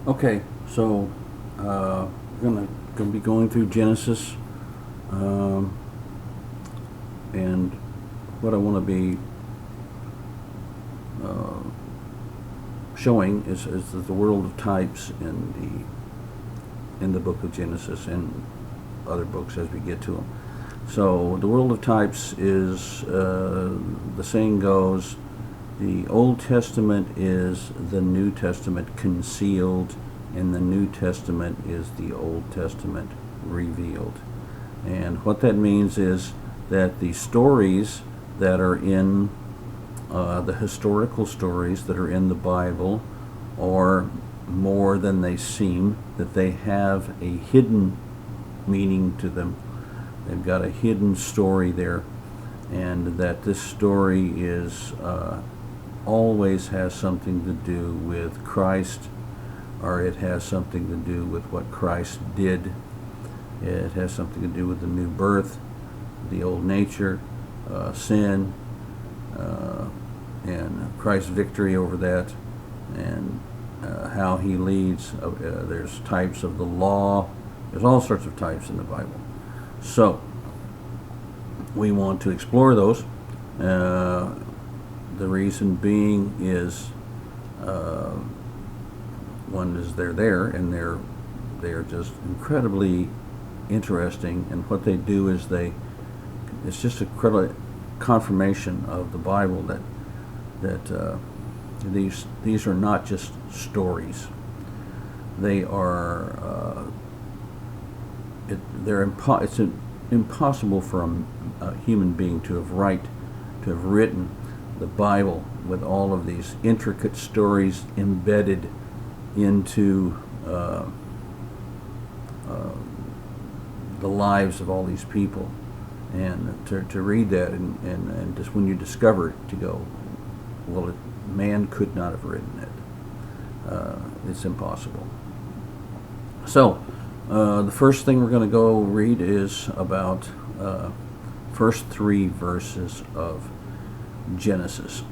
Okay, so we're gonna be going through Genesis, um, and what I want to be uh, showing is the world of types in the book of Genesis and other books as we get to them. So the world of types is the saying goes, the Old Testament is the New Testament concealed, and the New Testament is the Old Testament revealed. And what that means is that the stories that are in the historical stories that are in the Bible are more than they seem, that they have a hidden meaning to them. They've got a hidden story there, and that this story is always has something to do with Christ, or it has something to do with what Christ did. It has something to do with the new birth, the old nature, sin, and Christ's victory over that, and how he leads. There's types of the law. There's all sorts of types in the Bible. So we want to explore those. The reason being is one is they're there, and they're just incredibly interesting, and what they do is it's just a credible confirmation of the Bible that these are not just stories. They are it's impossible for a human being to have written the Bible with all of these intricate stories embedded into the lives of all these people, and to read that and just when you discover it, to go, well, man could not have written it. It's impossible. So the first thing we're going to go read is about first three verses of Genesis.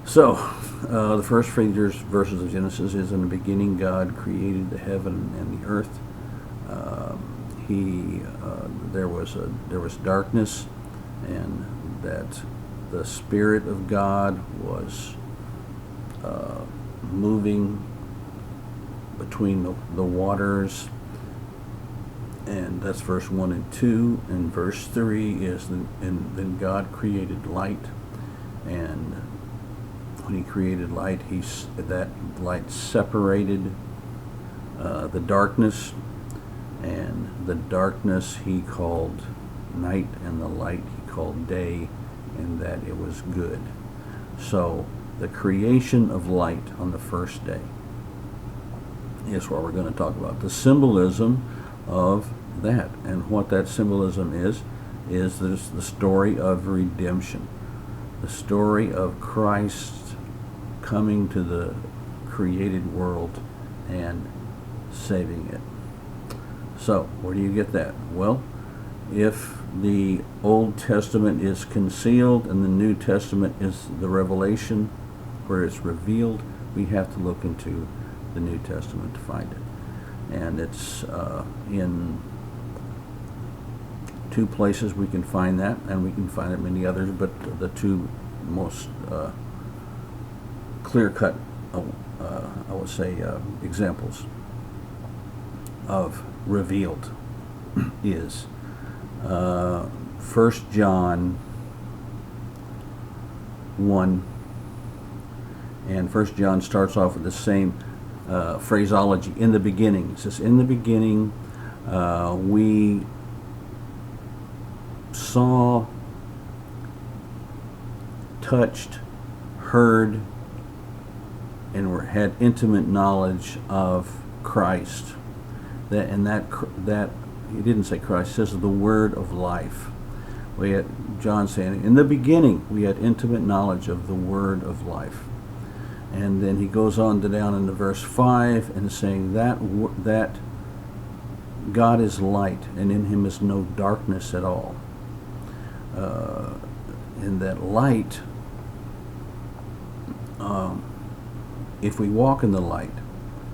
So the first three verses of Genesis is, in the beginning God created the heaven and the earth. There was darkness, and that the Spirit of God was moving between the waters, and that's verse 1 and 2. And verse 3 is, then God created light, and when he created light, that light separated the darkness, and the darkness he called night, and the light he called day, and that it was good. So the creation of light on the first day is what we're going to talk about. The symbolism of that, and what that symbolism is the story of redemption, the story of Christ coming to the created world and saving it. So where do you get that? Well, if the Old Testament is concealed and the New Testament is the revelation where it's revealed, we have to look into the New Testament to find it. And it's in two places we can find that, and we can find it many others, but the two most clear-cut, I would say, examples of revealed is 1 John 1, and 1 John starts off with the same phraseology. In the beginning, it says, in the beginning we saw, touched, heard, and had intimate knowledge of Christ. That he didn't say Christ, says the word of life. We had John saying, in the beginning we had intimate knowledge of the word of life. And then he goes on to down into verse 5 and saying that God is light, and in him is no darkness at all. And that light, if we walk in the light,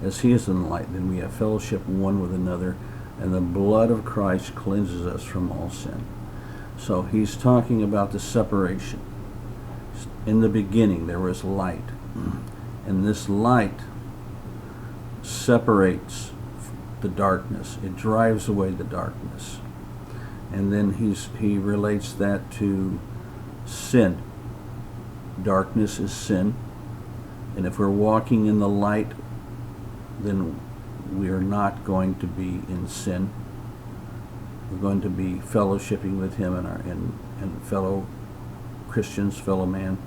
as he is in the light, then we have fellowship one with another, and the blood of Christ cleanses us from all sin. So he's talking about the separation. In the beginning there was light, and this light separates the darkness. It drives away the darkness. And then he relates that to sin. Darkness is sin, and if we're walking in the light, then we are not going to be in sin. We're going to be fellowshipping with him and fellow Christians, fellow man.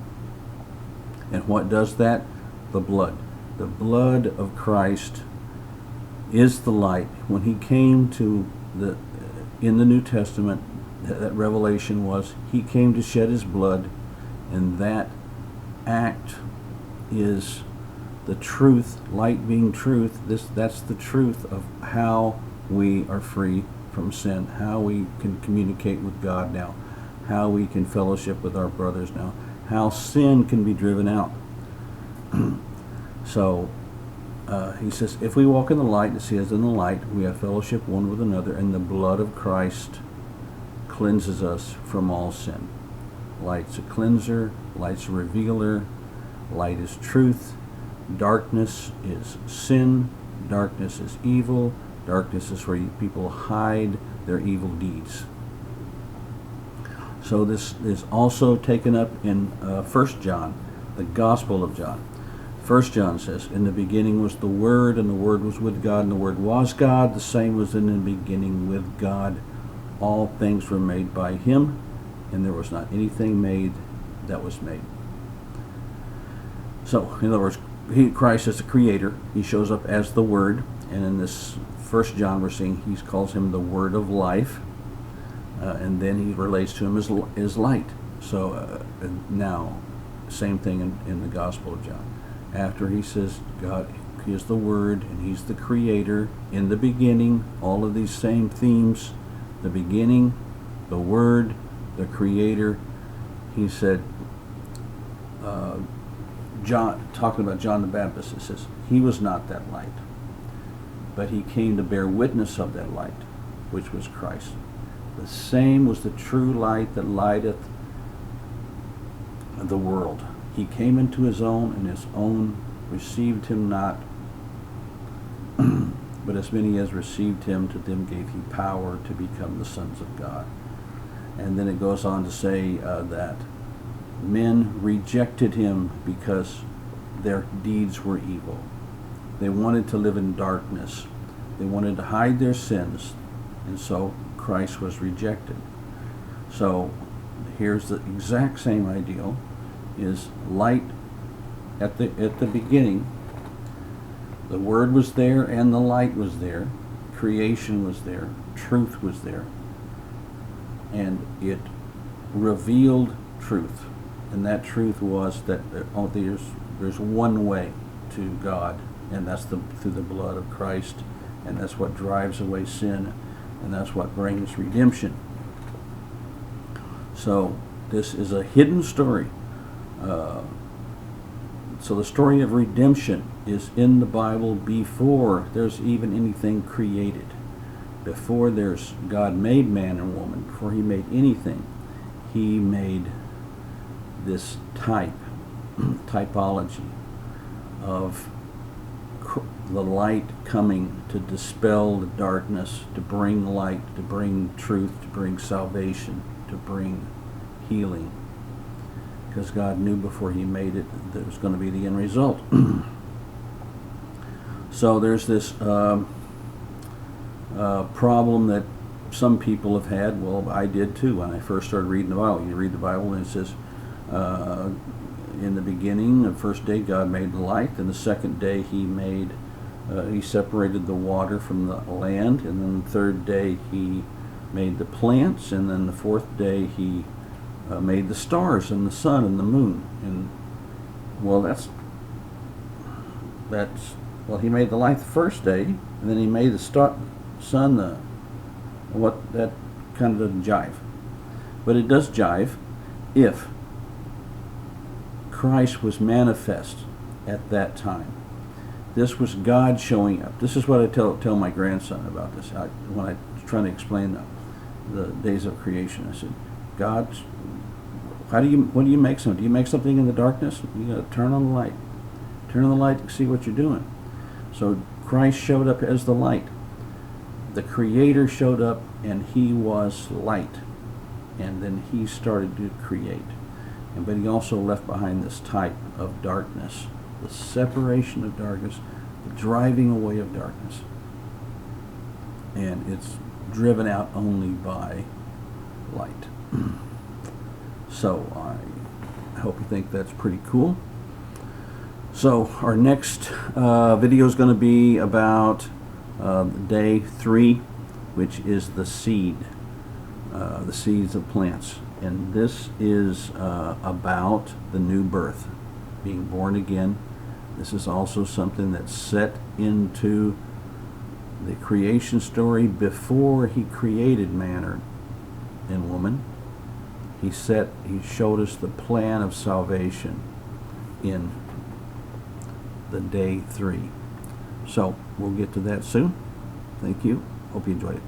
And what does that? The blood. The blood of Christ is the light. When he came in the New Testament, that revelation was, he came to shed his blood, and that act is the truth, light being truth. That's the truth of how we are free from sin, how we can communicate with God now, how we can fellowship with our brothers now, how sin can be driven out. So he says, if we walk in the light as he is in the light, we have fellowship one with another, and the blood of Christ cleanses us from all sin. Light's a cleanser, light's a revealer, light is truth, darkness is sin, darkness is evil, darkness is where people hide their evil deeds. So this is also taken up in 1 John, the Gospel of John. 1 John says, in the beginning was the Word, and the Word was with God, and the Word was God. The same was in the beginning with God. All things were made by him, and there was not anything made that was made. So, in other words, Christ is the creator. He shows up as the Word, and in this 1 John we're seeing he calls him the Word of life, and then he relates to him as light. So now, same thing in the Gospel of John. After he says God is the Word and he's the creator, in the beginning, all of these same themes, the beginning, the Word, the creator. He said, John, talking about John the Baptist, it says, he was not that light, but he came to bear witness of that light, which was Christ. The same was the true light that lighteth the world. He came into his own, and his own received him not. But as many as received him, to them gave he power to become the sons of God. And then it goes on to say that men rejected him because their deeds were evil. They wanted to live in darkness. They wanted to hide their sins, and so Christ was rejected. So here's the exact same ideal. Is light at the beginning. The Word was there and the light was there. Creation was there. Truth was there. And it revealed truth. And that truth was that there's one way to God, and that's through the blood of Christ, and that's what drives away sin, and that's what brings redemption. So this is a hidden story. So the story of redemption is in the Bible before there's even anything created. Before there's God made man and woman, before he made anything, he made this typology of the light coming to dispel the darkness, to bring light, to bring truth, to bring salvation, to bring healing. Because God knew before he made it that it was going to be the end result. So there's this problem that some people have had. Well, I did too when I first started reading the Bible. You read the Bible and it says, in the beginning, the first day God made the light, and the second day he separated the water from the land, and then the third day he made the plants, and then the fourth day he made the stars and the sun and the moon. And well, well, he made the light the first day, and then he made the sun. That kind of doesn't jive, but it does jive if Christ was manifest at that time. This was God showing up. This is what I tell my grandson about this. When I was trying to explain the days of creation, I said, God, when do you make something? Do you make something in the darkness? You got to turn on the light. Turn on the light to see what you're doing. So Christ showed up as the light. The Creator showed up, and He was light. And then He started to create. But He also left behind this type of darkness, the separation of darkness, the driving away of darkness. And it's driven out only by light. So I hope you think that's pretty cool. So our next video is going to be about day 3, which is the seed, the seeds of plants. And this is about the new birth, being born again. This is also something that's set into the creation story before He created man and woman. He showed us the plan of salvation in the day 3. So we'll get to that soon. Thank you. Hope you enjoyed it.